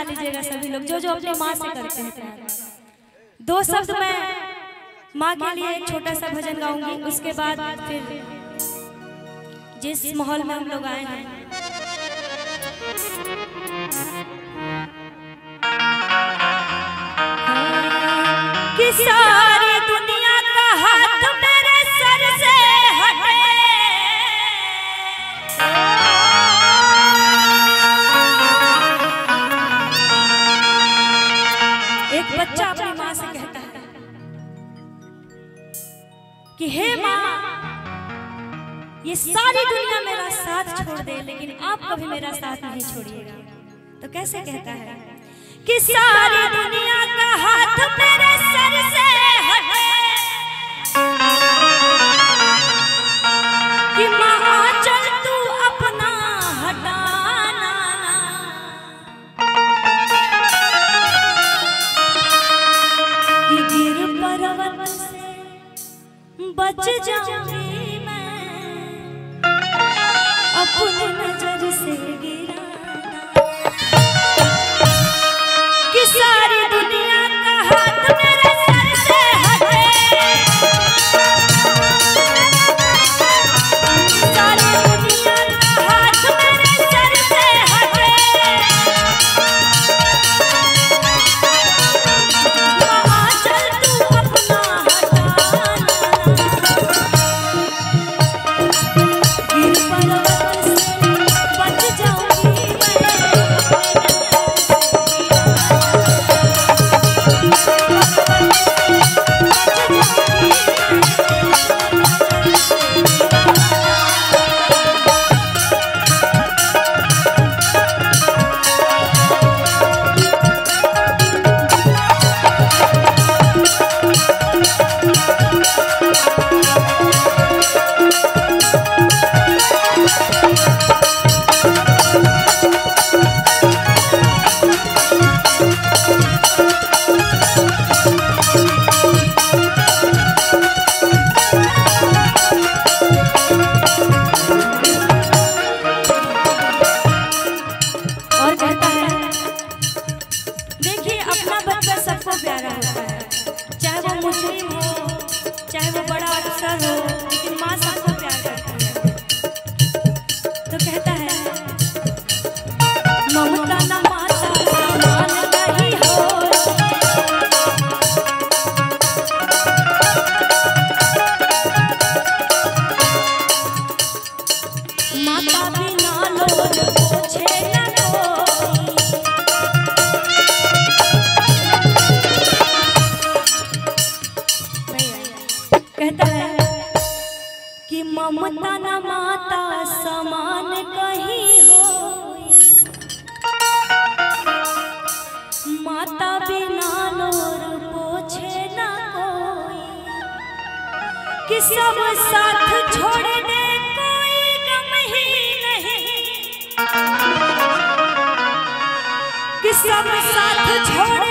लीजिएगा सभी लोग जो जो अपनी माँ से करते हैं प्यार। दो शब्द मैं माँ के लिए एक छोटा सा भजन गाऊंगी, उसके बाद फिर जिस माहौल में हम लोग आए हैं कि सारी दुनिया का हाथ मेरे सर से हटे, एक बच्चा अपनी माँ से कहता है कि हे माँ, ये सारी दुनिया मेरा साथ छोड़ दे लेकिन आप कभी मेरा साथ नहीं छोड़िएगा। तो कैसे कहता है कि सारी दुनिया का हाथ मेरे सर से हटे, कि माँ चल तू अपना हटाना, कि गिर पर्वत से बच जाऊंगी मैं अपनी नजर से गिरा, कि सारी दुनिया का हाथ मेरे सर से हटे, सारी दुनिया का हाथ मेरे सर से हटे, माँ चल तू अपना हटाना, गिर पर्वत से बच जाऊंगी मैं। प्यारा होता है, चाहे वो मुस्लिम हो चाहे वो बड़ा अफसर हो, लेकिन माँ सबको प्यार करती है। तो कहता है ममता न माता समान नहीं हो, माता बिना लोल पोछे न कहता है कि ममता न माता समान कहीं हो, माता बिना लोर पोछे न कोई, कि सब साथ छोड़ दे कोई गम ही नहीं, कि सब साथ छोड़